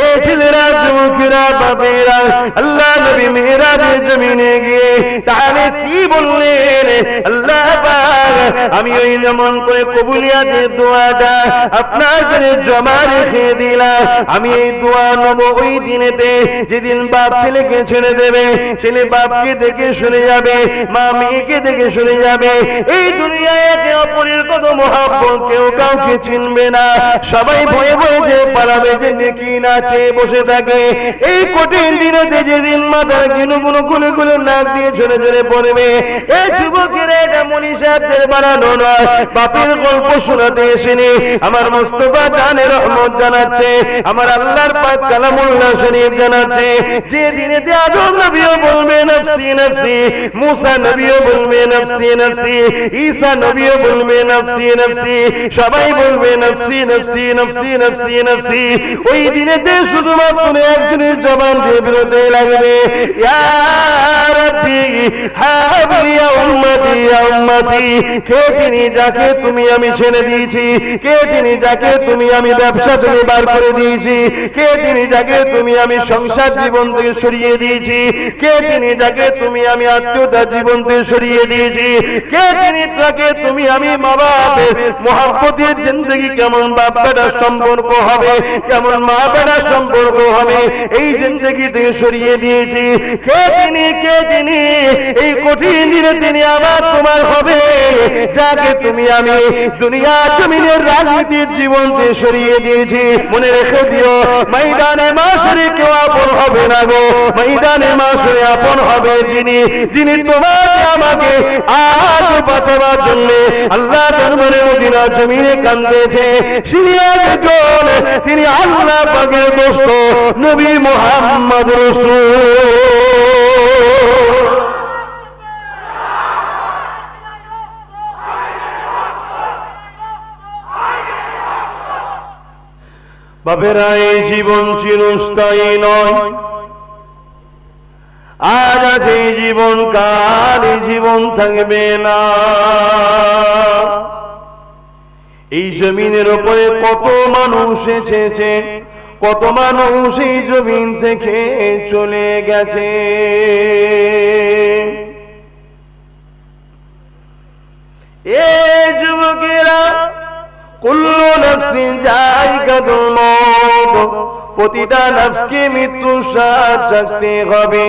এই ছেলেরা যুবকেরা বাপেরা আল্লাহ নবী মেরাজে জমিনে গিয়ে তাহলে কি বললেন, আল্লাহ পাক আমি ওই যেমন করে কবুলিয়াতের দোয়াটা আপনার কাছে জমা রেখে দিলাম, আমি এই দোয়া নেব ওই দিনেতে যেদিন বাপ ছেলেকে ছেড়ে দেবে, ছেলে বাপকে দেখে সরে যাবে, মা মেয়েকে দেখে সরে যাবে। এই দুনিয়ায় একে অপরের কত মহব্বত, কেউ কাউকে চিনবে না, সবাই ভয়ে ভয়ে যে পালাবে, যে নেকি না চেয়ে বসে থাকে। এই কঠিন দিনেতে যেদিন মাথার কিনুগুলো গুলো গুলো নাক দিয়ে ঝরে ঝরে পড়বে, এই যুবকেরা এটা মনি সাহেবদের বানানো নয়, বাপের গল্প শোনাতে এসেনি। আমার মুস্তাফা জানে রহমত জানাচ্ছে, আমার আল্লাহর পাক কালামুল্লাহ শরীফ জানাচ্ছে, যে দিনেতে আদম নবীও বলবে নফসি নফসি, মুসা নবীও বলবে নফসি নফসি, ঈসা নবীও বলবে নফসি নফসি, সবাই বলবে নফসি নফসি নফসি নফসি নফসি। ওই দিনেতে শুধুমাত্র একজনের জবান দিয়ে বেরোতে লাগবে, ইয়া রাব্বি হাবলি ইয়া উম্মতি ইয়া উম্মতি। কে তিনি যাকে তুমি আমি ছেড়ে দিয়েছি, কে তিনি যাকে তুমি আমি ব্যবসা থেকে বার করে দিয়েছি, কে তিনি যাকে তুমি আমি সংসার জীবন থেকে সরিয়ে দিয়েছি, কে তিনি যাকে তুমি আমি আত্মীয়তা জীবন থেকে সরিয়ে দিয়েছি, কে তিনি তাকে তুমি আমি মা বাপের মহব্বতের জিন্দগি কেমন বাপ বেটার সম্পর্ক হবে, কেমন মা বেটার সম্পর্ক হবে, এই জিন্দগি থেকে সরিয়ে দিয়েছি। কে তিনি এই কঠিন দিনে তিনি আবার তোমার হবে, যাকে তুমি আমি দুনিয়া জমিনের রাজনীতির জীবন থেকে সরিয়ে দিয়েছি। মনে রেখে দিও, ময়দানে মাশরে কেউ আপন হবে না গো, ময়দানে মাশরে আপন হবে যিনি তোমাকে আমাকে আজ বাঁচাবার জন্য আল্লাহ দরবারে মদিনা জমিনে কাঁদেছে, তিনি আল্লাহ পাকের দোস্ত নবী মুহাম্মদ রাসূল। বাপেরা, এই জীবন চিরস্থায়ী নয়, আজ আছে এই জীবন, কাল এই জীবন থাকবে না। এই জমিনের উপরে কত মানুষ এসেছে, কত মানুষ এই জমিন থেকে চলে গেছে। এই যুবকেরা, কুল্লু নাফসিন যায়কাতুল মউত, প্রতিটা নফসকে মৃত্যুর স্বাদ চাখতে হবে।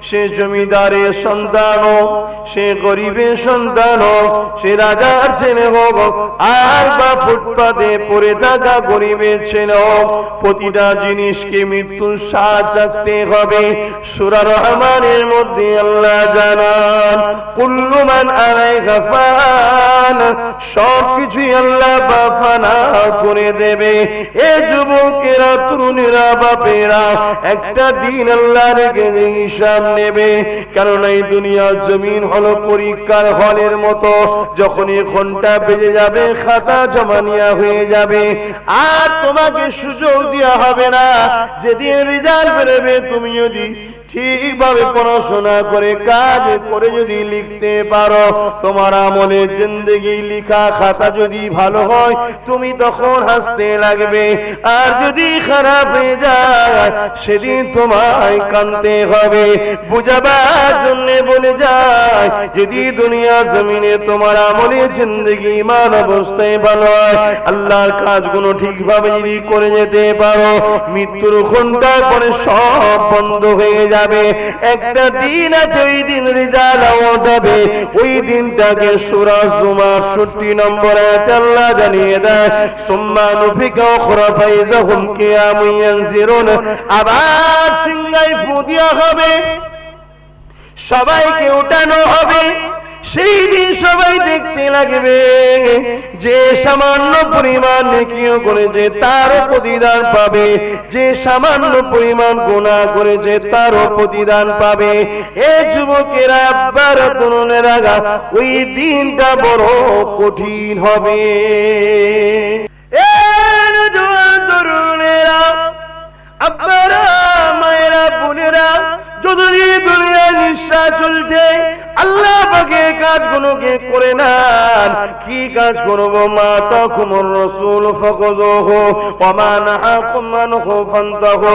সে জমিদারের সন্তান হোক, সে গরিবের সন্তান হোক, সে রাজার ছেলে হোক, আর বা ফুটপাতে পড়ে থাকা গরিবের ছেলে হোক, প্রতিটা জিনিসকে মৃত্যুর স্বাদ চাখতে হবে। সূরা রহমানের মধ্যে আল্লাহ জানান, কুল্লু মান আলাইহা ফান, সবকিছুই আল্লাহ ফানা করে দেবে। এ যুবকেরা, তরুণেরা, বাপেরা, একটা দিন আল্লাহ রেখে হিসাব নেবে। কারণ এই দুনিয়া জমিন হলো পরীক্ষার হলের মতো, যখনই ঘন্টা বেজে যাবে খাতা জমা নেওয়া হয়ে যাবে, আর তোমাকে সুযোগ দেওয়া হবে না। যেদিন রেজাল্ট বেরোবে, তুমি যদি ঠিকভাবে পড়াশোনা করে কাজ করে যদি লিখতে পারো, তোমার আমলের জিন্দেগি লিখা খাতা যদি ভালো হয়, তুমি তখন হাসতে লাগবে। আর যদি খারাপ হয়ে যায়, সেদিন তোমায় কাঁদতে হবে। বুঝাবার জন্য বলে যায়, যদি দুনিয়া জমিনে তোমার আমলের জিন্দেগি ইমান অবস্থায় ভালো হয়, আল্লাহর কাজগুলো ঠিকভাবে যদি করে যেতে পারো, মৃত্যুর ঘন্টার পরে সব বন্ধ হয়ে যায়। একটা দিন আছে, ওই দিন রেজাল্ট হবে। ওই দিনটাকে সূরা জুমার ৬০ নম্বর আয়াতে আল্লাহ জানিয়ে দেয়, সুম্মা নুফিকা উখরা ফাইযাহুম কিয়ামুন ইয়ানজিরুন, আবার সিংহায় ফু দেওয়া হবে, সবাইকে উঠানো হবে। সেই দিন সবাই দেখতে লাগবে, যে সামান্য পরিমাণ নেকিও করেছে তারও প্রতিদান পাবে, যে সামান্য পরিমাণ গুনাহ করেছে তারও প্রতিদান পাবে। এই যুবকেরা, আব্বারা, তরুণেরা, ওই দিনটা বড় কঠিন হবে। তরুণেরা, আব্বারা, মায়েরা, বোনেরা, যতদিন দুনিয়ায় নিঃশ্বাস চলছে আল্লাহ পাকে কাজগুলোকে করে নেন। কি কাজ করবো? মা তাকুমুর রাসূল ফাখুযুহু ওয়া মা নাহাকুম আনহু ফান্তাহু।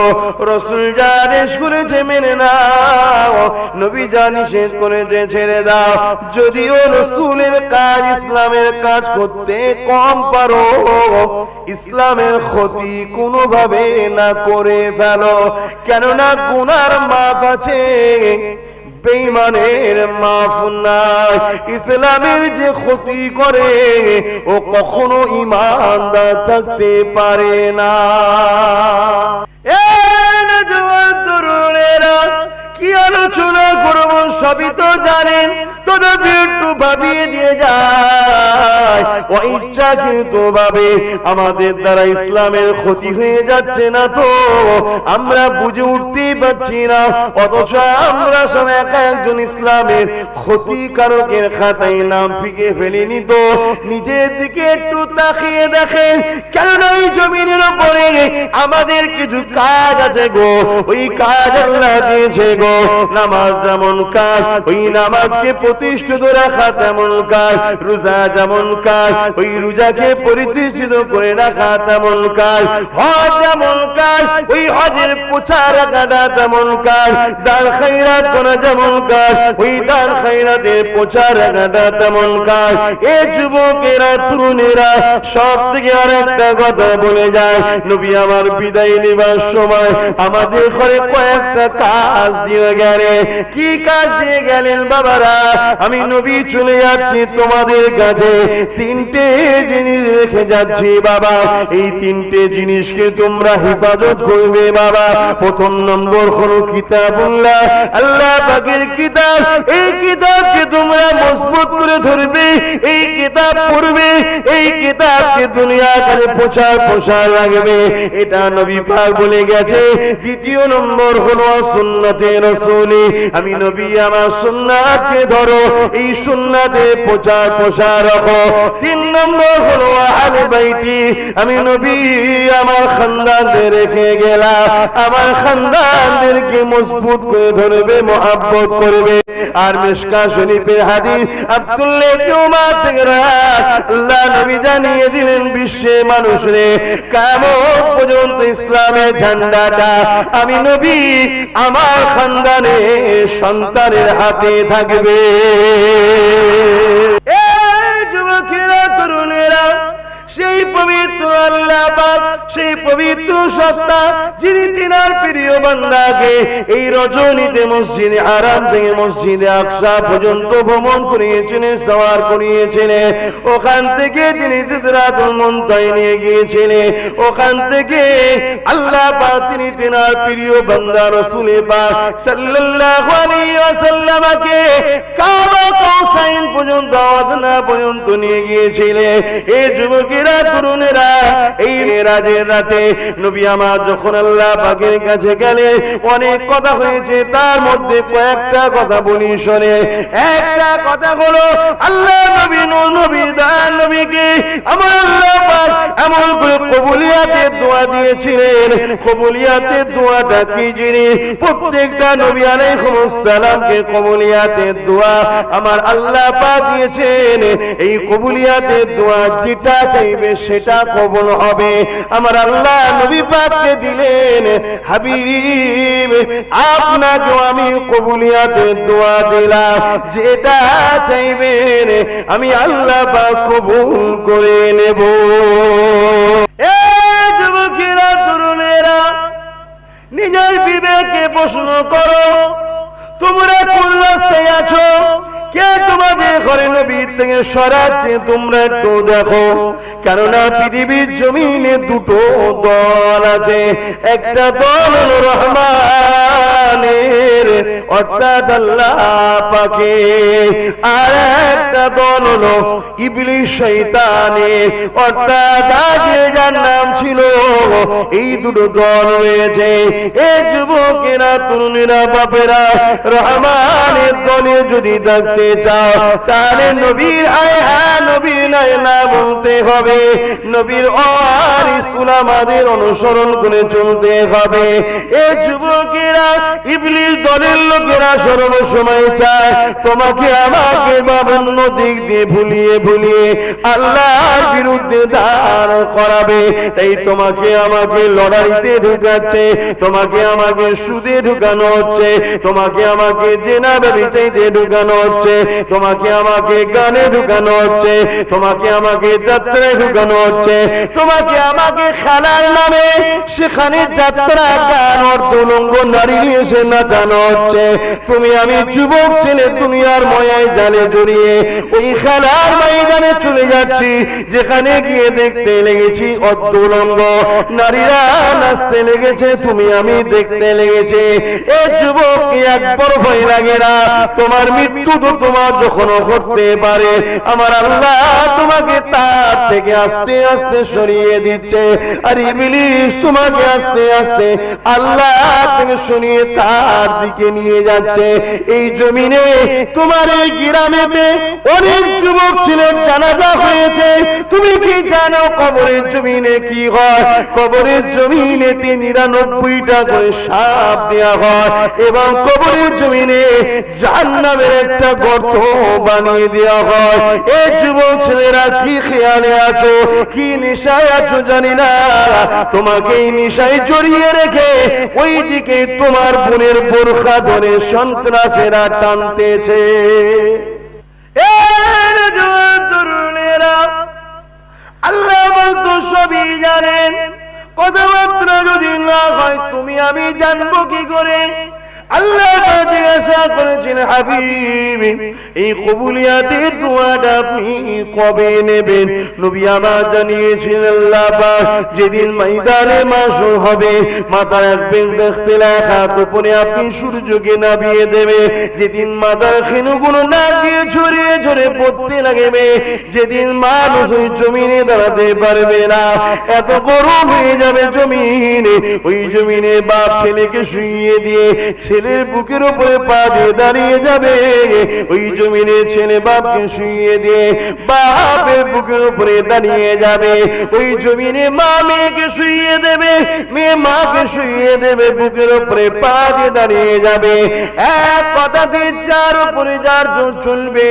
রাসূল যা আদেশ করেছে মেনে নাও, নবী যা নিষেধ করেছে ছেড়ে দাও। যদিও রাসূলের কাজ ইসলামের কাজ করতে কম পারো, ইসলামের ক্ষতি কোনোভাবে না করে ফেলো, কেননা গুনার মাপ আছে, বেঈমানের মাফ নাই। ইসলামের যে ক্ষতি করে ও কখনো ঈমানদার থাকতে পারে না। তরুণেরা কি আলোচনা করব সবই তো জানেন, তবে একটু ভাবিয়ে দিয়ে যায়। ও ইচ্ছাকৃত ভাবে আমাদের দ্বারা ইসলামের ক্ষতি হয়ে যাচ্ছে না তো আমরা বুঝে উঠতেই পারছি না, অথচ আমরা সব একা একজন ইসলামের ক্ষতিকারকের খাতায় নাম ফিকে ফেলিনি তো। নিজের দিকে একটু তাকিয়ে দেখেন, কেননা এই জমিনের উপরে আমাদের কিছু কাজ আছে গো, ওই কাজ আল্লাহ দিয়েছে গো। নামাজ যেমন কাজ, ওই নামাজকে প্রতিষ্ঠিত রাখা তেমন কাজ। রোজা যেমন কাজ, ওই রোজাকে পরিচিত করে রাখা তেমন কাজ। হজ যেমন কাজ, ওই হজের প্রচার রাখাটা তেমন কাজ। দান খায়রাত করা যেমন কাজ, ওই দান খায়রাতের প্রচার রাখাটা তেমন কাজ। এ যুবকেরা তরুণেরা সব থেকে আর একটা কথা বলে যায়, নবী আমার বিদায় নেবার সময় আমাদের ঘরে কয়েকটা কাজ দিয়ে গেলে। কি কাজ দিয়ে গেলেন বাবারা? আমি নবী চলে যাচ্ছি তোমাদের কাছে, তিনটে জিনিস রেখে যাচ্ছি বাবা, এই তিনটে জিনিসকে তোমরা হেফাজত করবে বাবা। প্রথম নম্বর হলো কিতাবুল্লাহ, আল্লাহ পাকের কিতাব। এই কিতাবকে তোমরা মজবুত করে ধরবে, এই কিতাব পড়বে, এই কিতাবকে দুনিয়াতে প্রচার রাখবে, এটা নবী পাক বলে গেছে। দ্বিতীয় নম্বর হলো সুন্নতে রাসূলি, আমি নবী আমার সুন্নাতকে ধরো, এই সুন্নাতে প্রচার রাখো। তিন নম্বর হলো আহলে বাইতি, আমি নবী আমার খানদানদের রেখে গেলাম, আমার খানদানদেরকে মজবুত করে ধরবে, মহব্বত করবে। আর মিশকাত শরীফের হাদিস আব্দুল্লাহ ইবনে উমর থেকে আল্লাহ নবী জানিয়ে দিলেন, বিশ্বের মানুষরে কিয়ামত পর্যন্ত ইসলামের ঝান্ডাটা আমি নবী আমার খানদানের সন্তানের হাতে থাকবে। এই যুবকেরা তরুণেরা, সেই পবিত্র আল্লাহ পাক, সেই পবিত্র সত্তা যিনি তিনার প্রিয় বান্দাকে এই রজনীতে মসজিদে হারাম থেকে মসজিদে আকসা পর্যন্ত ভ্রমণ করিয়েছিলেন, সওয়ার করিয়েছিলেন। ওখান থেকে তিনি সিদরাতুল মুনতাহায় নিয়ে গিয়েছিলেন। ওখান থেকে আল্লাহ পাক তিনি তিনার প্রিয় বান্দা রাসূল পাক সাল্লাল্লাহু আলাইহি ওয়াসাল্লামকে কাবা কাউসাইন পর্যন্ত, আদনা পর্যন্ত নিয়ে গিয়েছিলেন। এই যুবকেরা তরুণেরা, এই মেরাজের রাতে নবী আমার যখন আল্লাহ পাকের কাছে গেলেন, অনেক কথা হয়েছে, তার মধ্যে কয়েকটা কথা বলি শোনে। একটা কথা হলো আল্লাহ নবীকে আমার আল্লাহ পাক এমন করে কবুলিয়াতের দোয়া দিয়েছিলেন। কবুলিয়াতের দোয়াটা কি জিনিস? প্রত্যেকটা নবী আলাইহিস সালামকে কবুলিয়াতের দোয়া আমার আল্লাহ পাক দিয়েছেন। এই কবুলিয়াতের দোয়া যেটা চাইবে সেটা কবুল হবে। আমার আল্লাহ নবী পাককে দিলেন, হাবিব আপনাকে আমি কবুলিয়াতের দোয়া দিলাম, যেটা চাইবেন আমি আল্লাহ পাক কবুল করে নেব। এই যুবকেরা তরুণেরা, নিজের বিবেকে প্রশ্ন করো, তোমরা কোন রাস্তায় আছো? কে তোমাদের ঘরে নবীর থেকে সরাচ্ছে? তোমরা একটু দেখো, কেননা পৃথিবীর জমিনে দুটো দল আছে। একটা দল হলো রহমানের অর্থাৎ আল্লাহ পাকের, আর একটা দল হলো ইবলিস শয়তানের অর্থাৎ আগে যার নাম ছিল। এই দুটো দল রয়েছে। এই যুবকেরা তরুণেরা বাপেরা, রহমানের দলে যদি থাকতে চাও তাহলে নবীর নবীর না বলতে হবে, নবীর ওয়ারিস উলামাদের অনুসরণ করে চলতে হবে। এই যুবকেরা ইবলিস দলের লোকেরা সর্বসময় চায় তোমাকে আমাকে বিভিন্ন দিক দিয়ে ভুলিয়ে ভুলিয়ে আল্লাহর বিরুদ্ধে দাঁড় করাবে। তাই তোমাকে আমাকে লড়াইতে ঢুকাচ্ছে, তোমাকে আমাকে সুদে ঢুকানো হচ্ছে, তোমাকে আমাকে জেনা ব্যভিচারে ঢুকানো হচ্ছে, তোমাকে আমাকে গানে ঢুকানো হচ্ছে, তোমাকে আমাকে যাত্রায় ঢুকানো হচ্ছে, তোমাকে আমাকে খেলার নামে সেখানে যাত্রা গান অর্ধলঙ্গ নারী এসে নাচানো হচ্ছে। তুমি আমি যুবক ছেলে দুনিয়ার ময়ায় জালে জড়িয়ে ওই খেলার ময়দানে চলে যাচ্ছি, যেখানে গিয়ে দেখতে লেগেছি অর্ধলঙ্গ নারীরা নাচতে লেগেছে, তুমি আমি দেখতে লেগেছে। এ যুবক একবার ভয় লাগে না? তোমার মৃত্যু তো তোমার যখন ঘটতে পারে, আমার আল্লাহ তোমাকে তার থেকে আস্তে আস্তে সরিয়ে দিচ্ছে, আর ইবলিস তোমাকে আস্তে আস্তে আল্লাহ থেকে সরিয়ে তার দিকে নিয়ে যাচ্ছে। এই জমিনে তোমার এই গ্রামেতে অনেক যুবক ছিলেন জানাজা হয়েছে, তুমি কি জানো কবরের জমিনে কি হয়? কবরের জমিনে 99টা করে সাপ দেওয়া হয় এবং কবরের জমিনে জাহান্নামের একটা গর্ত বানিয়ে দেওয়া হয়। এই যুবক ছেলেরা কি খেয়ালে আছো, কি নেশায় আছো জানি না, তোমাকে এই নেশায় জড়িয়ে রেখে ওই দিকে তোমার বোনের বোরখা ধরে সন্ত্রাসেরা টানতেছে। আল্লাহ বলতো সবই জানেন, কথাবার্তা যদি না হয় তুমি আমি জানবো কি করে? আল্লাহ জিজ্ঞাসা করেছেন, হাবিব এই কবুলিয়াতের দোয়াটা আপনি কবে নেবেন? নবী আমার জানিয়েছেন আল্লাহ পাক যেদিন ময়দানে মাশর হবে, মাথার এক ব্যক্তি হাত উপরে আপনি সূর্যকে নামিয়ে দেবে, যেদিন মাথার খেনুগুলো না দিয়ে ঝরে ঝরে পড়তে লাগবে, যেদিন মানুষ ওই জমিনে দাঁড়াতে পারবে না, এত গরম হয়ে যাবে জমিনে, ওই জমিনে বাপ ছেলেকে শুইয়ে দিয়ে ছেলের বুকের উপরে পা দিয়ে দাঁড়িয়ে যাবে, ওই জমিনে ছেলে বাপকে শুইয়ে দিয়ে বাপের বুকের উপরে দাঁড়িয়ে যাবে, ওই জমিনে মা মেয়েকে শুইয়ে দেবে, মেয়ে মাকে শুইয়ে দেবে, বুকের উপরে পা দিয়ে দাঁড়িয়ে যাবে। এক কথাতে যার উপরে যার জোর চলবে,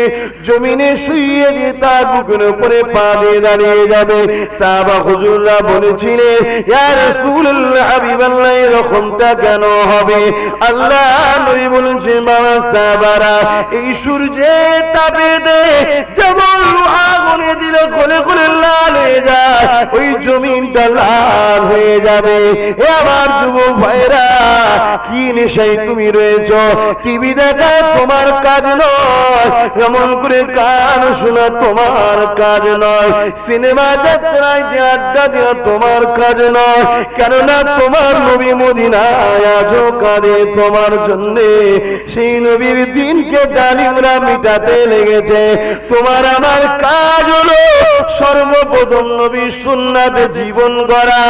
জমিনে শুইয়ে দিয়ে তার বুকের উপরে পা দিয়ে দাঁড়িয়ে যাবে। সাহাবা হুজুররা বলেছিলেন, ইয়া রাসূলুল্লাহ হাবিবাল্লাহ এরকমটা কেন হবে? আল্লাহ নবী বলেছেন, বাবা সাহাবারা এই সূর্যে তাপে দে যেমন আগুনে দিলে গলে গলে লাল হয়ে যায়, ওই জমিনটা লাল হয়ে যাবে। এ আমার যুবক ভাইরা, কি নেশায় তুমি রয়েছ? টিভি দেখা তোমার কাজ নয়, এমন করে গান শোনা তোমার কাজ নয়, সিনেমা যাত্রায় যে আড্ডা দেওয়া তোমার কাজ নয়, কেননা তোমার নবী মদিনায় আজও কাঁদে তোমার জন্যে। সেই নবীর দিনকে জালিমরা মিটাতে লেগেছে। তোমার আমার কাজ হলো সর্বপ্রথম নবীর সুন্নাতে জীবন গড়া,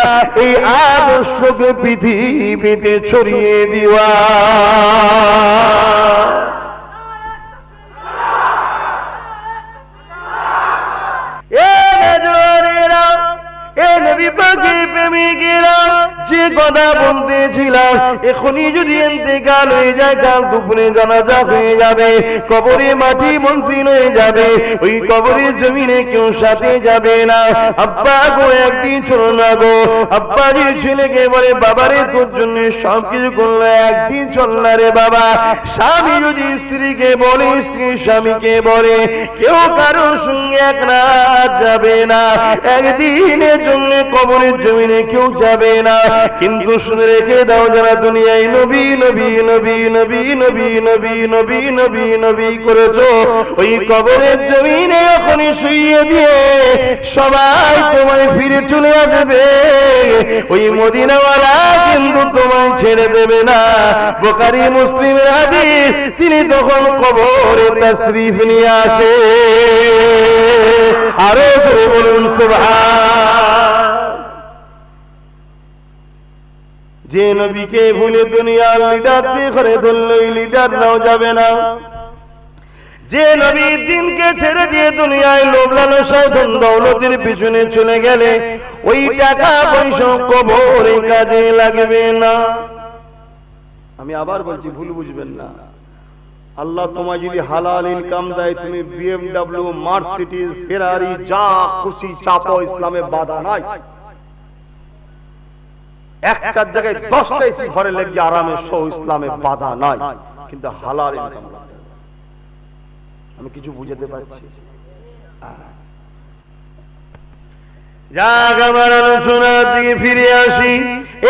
এই আদর্শকে পৃথিবীতে ছড়িয়ে দেওয়া। যে কথা বলতেছিলাম, এখনই যদি ইন্তেকাল হয়ে যায়, কাল দুপুরে জানাজা হয়ে যাবে, কবরে মাটি মনসিল হয়ে যাবে, ওই কবরের জমিনে কেউ সাথে যাবে না। আব্বা গো একদিন চলো না গো, আব্বা যে ছেলেকে বলে, বাবারে তোর জন্য সবকিছু করলো, একদিন চল না রে বাবা। স্বামী যদি স্ত্রীকে বলে, স্ত্রী স্বামীকে বলে, কেউ কারোর সঙ্গে এক রাত যাবে না, একদিনের জন্য কবরের জমিনে কেউ যাবে না। কিন্তু শুনে রেখে দাও, যারা দুনিয়ায় নবী নবী নবী নবী নবী নবী নবী নবী নবী করেছো, ওই কবরের জমিনে এখনই শুইয়ে দিয়ে সবাই তোমায় ফিরে চলে আসবে, ওই মদিনাওয়ালা কিন্তু তোমায় ছেড়ে দেবে না। বুখারী মুসলিমের হাদিস, তিনি তখন কবরে তাশরীফ নিয়ে আসে। আরো জোরে বলুন সুবহান। যে নবীকে ভুলে দুনিয়ার লিডার করে ধরল, ওই লিডার নাও যাবে না। যে নবীর দিনকে ছেড়ে দিয়ে দুনিয়ায় লোভ লালসা ধন দৌলতের পিছনে চলে গেলে, ওই টাকা পয়সা কবরে কাজে লাগবে না। আমি আবার বলছি, ভুল বুঝবেন না। আল্লাহ তোমায় যদি হালাল ইনকাম দেয়, তুমি BMW, মার্সিডিজ, ফেরারি যা খুশি চাপো, ইসলামে বাধা নাই। একটার জায়গায় 10টা এসি ঘরে লেগে আরামে শো, ইসলামে বাধা নাই, কিন্তু হালাল ইনকাম। আমি কিছু বুঝাতে পারছি? যাক, আমার আলোচনার দিকে ফিরে আসি।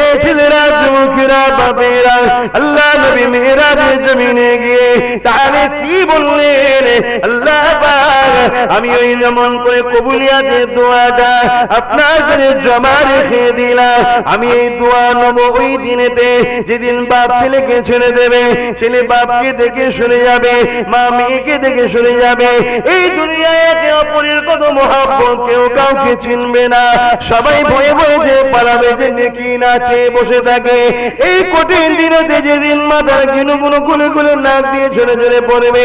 এ ছেলেরা, যুবকেরা, বাপেরা, আল্লাহ নবী মেরাজের জমিনে গিয়ে তাহলে কি বললেন? আল্লাহ পাক, আমি ওই যেমন করে কবুলিয়াতের দোয়াটা আপনার কাছে জমা রেখে দিলাম, আমি এই দোয়া নেব ওই দিনেতে যেদিন বাপ ছেলেকে ছেড়ে দেবে, ছেলে বাপকে দেখে সরে যাবে, মা মেয়েকে দেখে সরে যাবে। এই দুনিয়ায় একে অপরের কত মহাব্বত, কেউ কাউকে চিনবে না, সবাই ভয়ে ভয়ে যে পালাবে, যে নেকি না চেয়ে বসে থাকে। এই কঠিন দিনেতে যেদিন মাথার কিনুগুলো গুলো গুলো নাক দিয়ে ঝরে ঝরে পড়বে,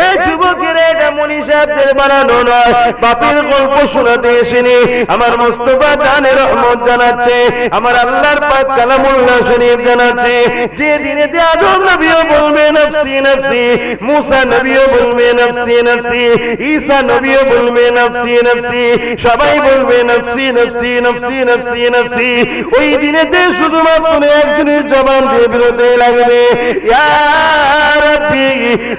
এই যুবকেরা এটা মনি সাহেবদের বানানো নয়, বাপের গল্প শোনাতে এসেনি। আমার মুস্তাফা জানে রহমত জানাচ্ছে, আমার আল্লাহর পাক কালামুল্লাহ শরীফ জানাচ্ছে, যে দিনেতে আদম নবীও বলবে নফসি নফসি, মুসা নবীও বলবে নফসি নফসি, ঈসা নবীও বলবে নফসি নফসি, সবাই বলবে নফসি নফসি নফসি নফসি নফসি। ওই দিনেতে শুধুমাত্র একজনের জবান দিয়ে বেরোতে লাগবে, ইয়া রাব্বি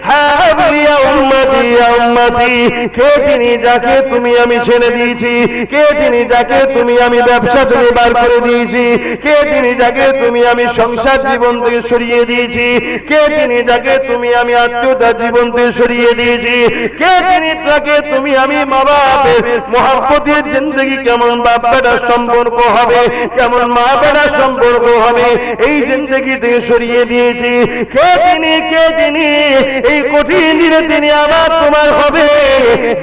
হাবলি ইয়া উম্মতি ইয়া উম্মতি। কে তিনি যাকে তুমি আমি ছেড়ে দিয়েছি? কে তিনি যাকে তুমি আমি ব্যবসা থেকে বার করে দিয়েছি? কে তিনি যাকে তুমি আমি সংসার জীবন থেকে সরিয়ে দিয়েছি? কে তিনি যাকে তুমি আমি আত্মীয়তা জীবন থেকে সরিয়ে দিয়েছি? কে তিনি যাকে তুমি আমি মা বাপের মহব্বতের জিন্দগি, কেমন বাপ বেটার সম্পর্ক হবে, কেমন মা বেটার সম্পর্ক হবে, এই জিন্দগি থেকে সরিয়ে দিয়েছি? কে তিনি, কে তিনি? এই কঠিন দিনে তিনি আবার তোমার হবে,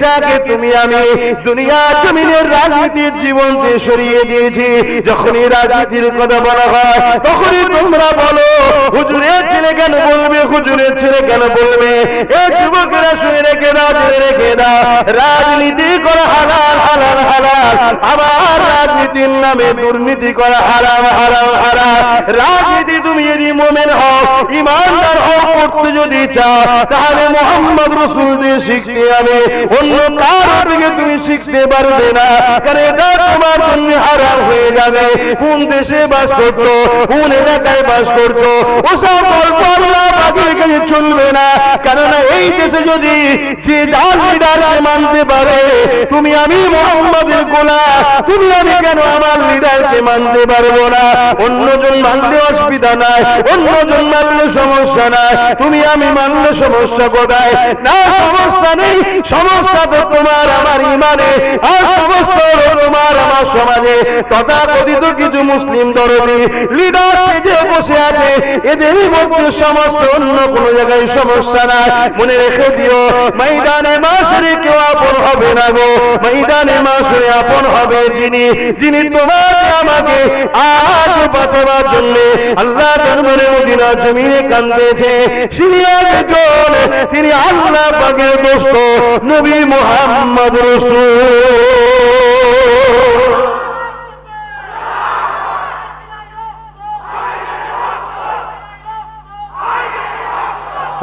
যাকে তুমি আমি দুনিয়া জমিনের রাজনীতির জীবন থেকে সরিয়ে দিয়েছি। যখনই রাজনীতির কথা বলা হয়, তখনই তোমরা বলো হুজুরের ছেলে কেন বলবে, হুজুরের ছেলে কেন বলবে? এই যুবকেরা শুনে রেখে দাও, জেনে রেখে দাও, রাজনীতি করা হালাল হালাল হালাল, আবার রাজনীতির নামে দুর্নীতি করা হারাম হারাম হারাম। রাজনীতি তুমি যদি মুমিন হও, ইমানদার হও, করতে যদি চাও, তাহলে মুহাম্মদ রাসূল দিয়ে শিখতে হবে, অন্য কারো থেকে তুমি শিখতে পারবে না, কারণ এটা তোমার জন্য হারাম হয়ে যাবে। কোন দেশে বাস করছো, কোন এলাকায় বাস করছো, ওসব গল্প আল্লাহ পাকের কাছে চলবে না। কেননা এই দেশে যদি যে যার লিডারকে মানতে পারে, তুমি আমি মুহাম্মদের গোলাম, তুমি আমি কেন আমার লিডারকে মানতে পারবো না? অন্যজন মানলে অসুবিধা নাই, অন্যজন মানলে সমস্যা নাই, তুমি আমি মানলে সমস্যা কোথায়? না, সমস্যা নেই, সমস্যা তো তোমার আমার ইমানে, আর সমস্যা হলো তোমার আমার সমাজে তথাকথিত কিছু মুসলিম দরদি লিডার যে বসে আছে, এদের মধ্যে সমস্যা, অন্য কোনো জায়গায় সমস্যা নাই। মনে রেখে দিও, ময়দানে মাসরে কেউ আপন হবে না গো, ময়দানে মাসরে আপন হবে যিনি, যিনি তোমাকে আমাকে আজ বাঁচাবার জন্য আল্লাহ দরবারে মদিনা জমিনে কাঁদতেছে, তিনি আল্লাহ পাকের দোস্ত নবী মুহাম্মদ রাসূল।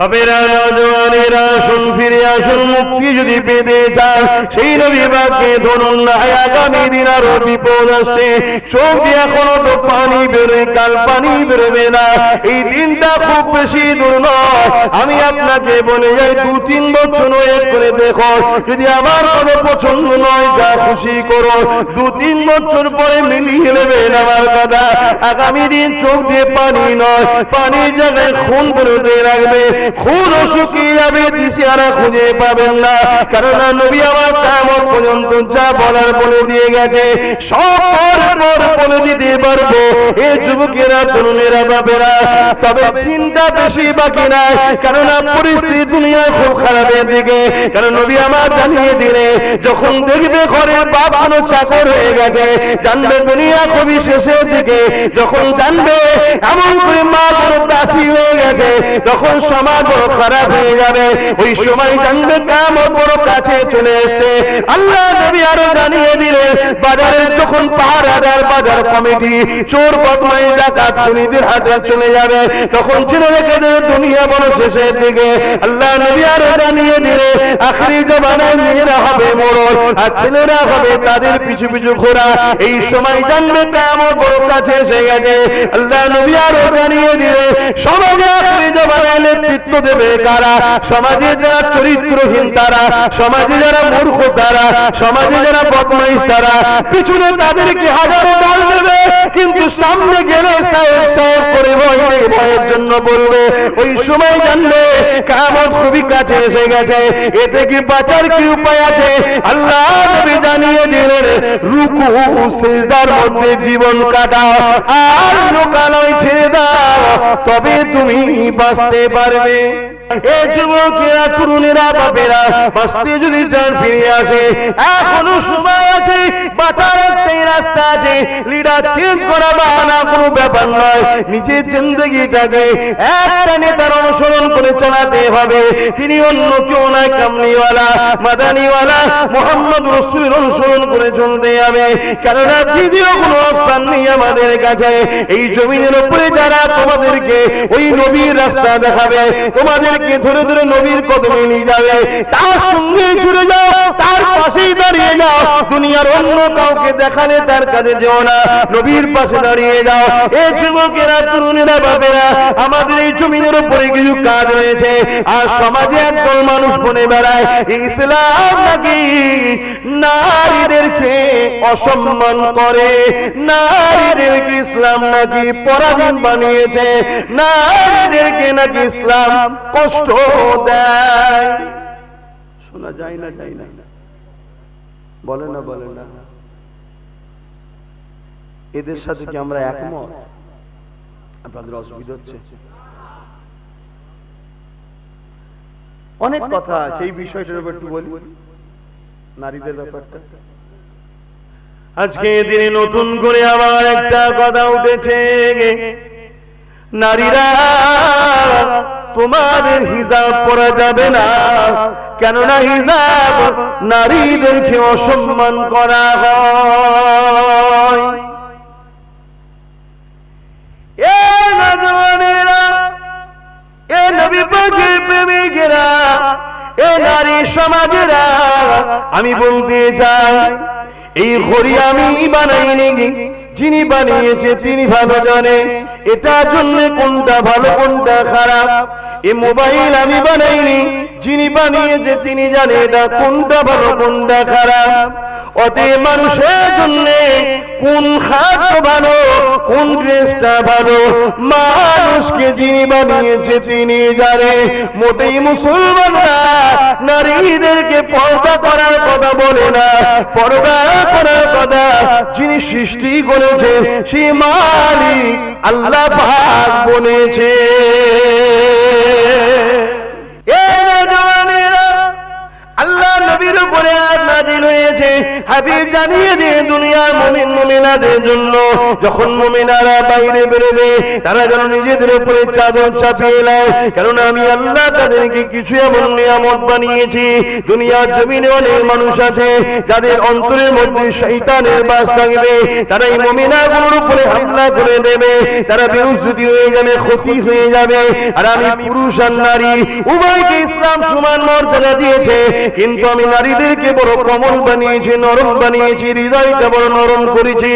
আবেরা নওজওয়ানেরা আসুন, ফিরে আসুন, মুক্তি যদি পেতে চান সেই নবী পাককে ধরুন না, আগামী দিন আরো বিপদ আসছে, চোখ দিয়ে এখনো তো পানি বেরোয়, কাল পানি বেরোবে না। এই দিনটা খুব বেশি দূর নয়, আমি আপনাকে বলে যাই 2-3 বছর ওয়েট করে দেখো, যদি আমার কোনো পছন্দ নয় যা খুশি করো, 2-3 বছর পরে মিলিয়ে নেবেন আমার কথা। আগামী দিন চোখ দিয়ে পানি নয়, পানির জায়গায় খুন বেরোতে রাখবে, খুন শুকিয়ে যাবে, দিশারা খুঁজে পাবেন না। কারণ নবী আমার কিয়ামত পর্যন্ত যা বলার বলে দিয়ে গেছে, সব বলে দিতে পারবো। এই যুবকেরা, তরুণেরা, বাবেরা, তবে চিন্তা বেশি বাকি নাই, কারণ পরিস্থিতি দুনিয়া খুব খারাপের দিকে। কারণ নবী আমার জানিয়ে দিলে, যখন দেখবে ঘরের বাপ কোনো চাকর হয়ে গেছে, জানবে দুনিয়া খুবই শেষের দিকে। যখন জানবে এমন করে মা কোনো দাসী হয়ে গেছে, তখন সমাজ বড় খারাপ হয়ে যাবে। ওই সময় জানবে কিয়ামত বড় কাছে চলে এসেছে। আল্লাহ নবী আরো জানিয়ে দিলেন, বাজারের যখন পাহারাদার, বাজার কমিটি, চোর বদমাই ডাকাত খুনিদের হাতে চলে যাবে, তখন ছিল রেখে দেবে দুনিয়া বড় শেষের দিকে। আল্লাহ নবী আরো জানিয়ে দিলেন, আখেরি জমানায় মেয়েরা হবে মোড়ল আর ছেলেরা হবে তাদের পিছু পিছু ঘোরা। এই সময় জানবে কিয়ামত বড় কাছে এসে গেছে। আল্লাহ নবী আরো জানিয়ে দিলেন, সমাজে আখেরি জমানায় নেতৃত্ব দেবে কারা? সমাজে যারা চরিত্রহীন তারা, সমাজে যারা মূর্খ তারা, সমাজে যারা বদমাইশ তারা, পিছনে তাদেরকে হাজারো গাল দেবে, কিন্তু সামনে গেলে সাহেব সাহেব করে ভয়ের জন্য বলবে। ওই সময় জানবে কিয়ামত খুবই কাছে এসে গেছে। এতে কি বাঁচার কি উপায় আছে? আল্লাহ নবী জানিয়ে দিলেন, রুকু সিজদার মধ্যে জীবন কাটাও আর লোকালয় ছেড়ে দাও, তবে তুমি বাঁচতে পারবে। এই যুবকেরা, তরুণেরা, বাপেরা, বাঁচতে যদি চান ফিরে আসে, এখনো সময় আছে, বাঁচার একটাই রাস্তা আছে। লিডার চেঞ্জ করা বাহানা কোনো ব্যাপার নয়। নিজের জিন্দগিটাকে একটা নেতার অনুসরণ করে চালাতে হবে। তিনি অন্য কেউ নয়, কামলিওয়ালা, মাদানিওয়ালা, মুহাম্মদ রাসূলের অনুসরণ করে চলতে হবে। কেননা দ্বিতীয় কোনো অপশন নেই আমাদের কাছে। এই জমিনের উপরে যারা তোমাদেরকে ওই নবীর রাস্তা দেখাবে, তোমাদেরকে ধরে ধরে নবীর কদমে নিয়ে যাবে, তার সঙ্গে জুড়ে যাও, তার পাশেই দাঁড়িয়ে যাও। দুনিয়ার অন্য কাউকে দেখালে তার কাছে যেও না, নবীর পাশে দাঁড়িয়ে যাও। এই যুবকেরা, তরুণেরা, বাপেরা, আমাদের এই জমিনের উপরে কিছু কাজ রয়েছে। আর সমাজে একদল মানুষ বনে বেড়ায় ইসলাম নাকি নারীদেরকে অসম্মান করে, নারীদেরকে ইসলাম নাকি পরাধীন বানিয়েছে, নারীদেরকে নাকি ইসলাম কষ্ট দেয়। শোনা যায় না, যায় না, বলে না, বলে না। এদের সাথে কি আমরা একমত? আপনাদের অসুবিধা হচ্ছে? অনেক কথা আছে এই বিষয়টার উপর, একটু বলি নারীদের ব্যাপারটা। আজকে দিনে নতুন করে আবার একটা কথা উঠেছে, নারীরা তোমাদের হিজাব পরা যাবে না, কেননা হিজাব নারীদেরকে অসম্মান করা হয়। এ নওজওয়ানেরা, এ নবী পাকের প্রেমিকেরা, এ নারী সমাজেরা, আমি বলতে চাই, এই ঘড়ি আমি বানাইনি, যিনি বানিয়েছে তিনি ভালো জানে এটার জন্য কোনটা ভালো কোনটা খারাপ। এই মোবাইল আমি বানাইনি, যিনি বানিয়েছে তিনি জানে এটা কোনটা ভালো কোনটা খারাপ। অতএব মানুষের জন্য কোন খাদ্য ভালো, কোন ড্রেসটা ভালো, মানুষকে যিনি বানিয়েছে তিনি জানে। মোটেই মুসলমানরা নারীদেরকে পর্দা করার কথা বলে না, পর্দা করার কথা যিনি সৃষ্টি করেছে সেই মালিক আল্লাহ পাক বলেছে। আল্লাহ নবীর উপরে আয়াত নাযিল হয়েছে, হাবিব জানিয়ে দিয়ে দুনিয়ার মুমিন মুমিনাদের জন্য, যখন মুমিনারা বাইরে বেরোবে তারা যেন নিজেদের উপরে চাদর চাপিয়ে নেয়, কারণ আমি আল্লাহ তাদেরকে কিছু এমন নিয়ামত বানিয়েছি। দুনিয়ার জমিনে অনেক মানুষ আছে যাদের অন্তরের মধ্যে শয়তানের বাস থাকবে, তারা এই মুমিনাগুলোর উপরে হামলা করে দেবে, তারা বেউজ্জতি হয়ে যাবে, ক্ষতি হয়ে যাবে। আর আমি পুরুষ আর নারী উভয়কে ইসলাম সমান মর্যাদা দিয়েছে, কিন্তু আমি নারীদেরকে বড় কোমল বানিয়েছি, নরম বানিয়েছি, হৃদয়টা বড় নরম করেছি।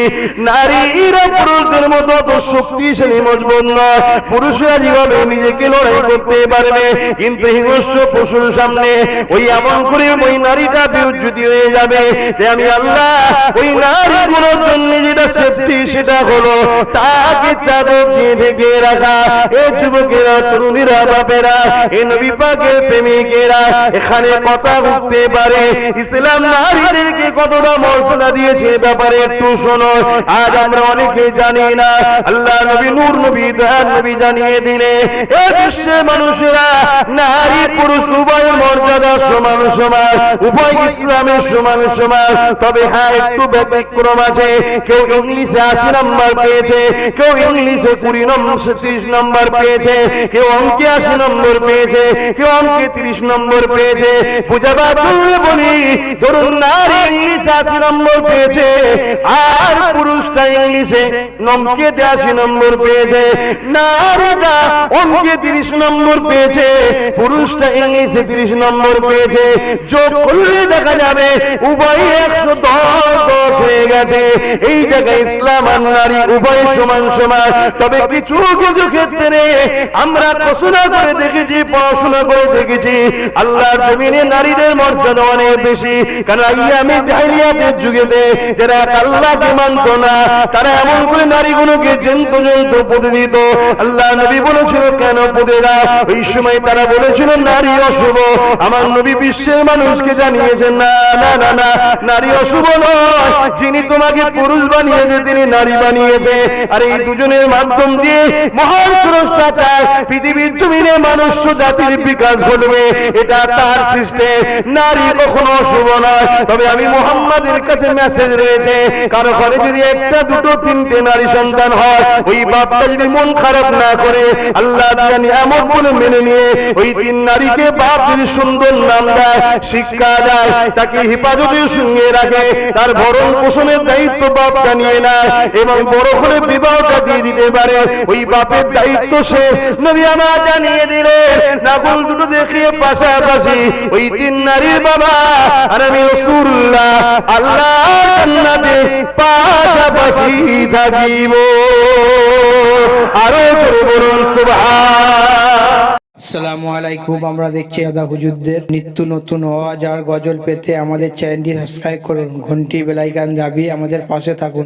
নারীরা পুরুষদের মতো অত শক্তিশালী মজবুত নয়। পুরুষরা যেভাবে নিজেকে লড়াই করতে পারবে, কিন্তু হিংস্র পশুর সামনে ওই এমন করে ওই নারীটা বেউজ্জতি হয়ে যাবে। যে আমি আল্লাহ ওই নারীগুলোর জন্য যেটা সেফটি সেটা হলো তাকে চাদর দিয়ে ঢেকে রাখা। এই যুবকেরা, তরুণীরা, বাপেরা, এই নবী পাকের প্রেমিকেরা, এখানে কথা উঠতে পারে ইসলাম নারীদেরকে কত কতটা মর্যাদা দিয়েছে ব্যাপারে একটু শোনো। আজ আমরা অনেকে জানি না, আল্লাহ নবী নূর নবী দয়ার নবী জানিয়ে দিলে এ বিশ্বের মানুষেরা নারী পুরুষ উভয় মর্যাদা সমান সমান, উভয় ইসলামের সমান সমান। তবে হ্যাঁ, একটু ব্যতিক্রম আছে। কেউ ইংলিশে 80 নম্বর পেয়েছে, কেউ ইংলিশে 20 নম্বর 30 নম্বর পেয়েছে, কেউ অঙ্কে 80 নম্বর পেয়েছে, কেউ অঙ্কে 30 নম্বর পেয়েছে। বুঝাবার জন্য বলি, ধরুন নারী ইংলিশে 80 নম্বর পেয়েছে আর পুরুষটা ইংলিশে অঙ্কে 80 নম্বর পেয়েছে। নারীটা অঙ্কে 30 নম্বর পেয়েছে, পুরুষটা ইংলিশে 30 নম্বর পেয়েছে। যোগ করলে দেখা যাবে উভয় 110 হয়ে গেছে। এই জায়গায় ইসলাম আর নারী উভয় সমান সমান। তবে কিছু কিছু ক্ষেত্রে আমরা ঘোষণা করে দেখেছি, পড়াশোনা করে দেখেছি, আল্লাহর জমিনে নারীদের মর্যাদা অনেক বেশি। কারণ আইয়ামে জাহেলিয়াতের যুগেতে যারা আল্লাহকে মানত না, তারা এমন করে নারীগুলোকে জেন্ত জেন্ত পুঁতে দিত। আল্লাহ নবী বলেছিল, কেন পুঁতে দাও? এই সময় তারা বলেছিল নারী অশুভ। আমার নবী বিশ্বের মানুষকে জানিয়েছেন, না না না না, নারী অশুভ নয়, যিনি তোমাকে পুরুষ বানিয়েছে তিনি নারী বানিয়েছে। আর এই দুজনের মাধ্যম দিয়ে মহান স্রষ্টা চায় পৃথিবীর জমিনে মানুষ জাতির বিকাশ ঘটবে, এটা তার সিস্টেম। নারী কখনো অশুভ নয়। তবে আমি মুহাম্মাদের কাছে মেসেজ রয়েছে, কারো ঘরে যদি একটা দুটো তিনটে নারী সন্তান হয়, ওই বাপটা যদি মন খারাপ না করে, আল্লাহ জানি এমন বলে মেনে নিয়ে ওই 3 নারীকে বাপ যদি সুন্দর নাম দেয়, শিক্ষা দেয়, তাকে হেফাজতের সঙ্গে রাখে, তার ভরণ পোষণের দায়িত্ব বাপটা নিয়ে নেয় এবং বড় করে বিবাহটা দিয়ে দিতে পারে, ওই বাপের দায়িত্ব সে নবী আমার জানিয়ে দিলেন। নাগুল দুটো দেখিয়ে পাশাপাশি ওই 3 নারীর বাবা আর আমি রাসূলুল্লাহ আল্লাহ জান্নাতে পাশাপাশি থাকিব। আরো জোরে বলুন সুবহান। আসসালামু আলাইকুম। আমরা দেখছি আদা হুজুরদের নিত্য নতুন ওয়াজ আর গজল পেতে আমাদের চ্যানেলটি সাবস্ক্রাইব করুন, ঘন্টি বেল আইকন দাবিয়ে আমাদের পাশে থাকুন।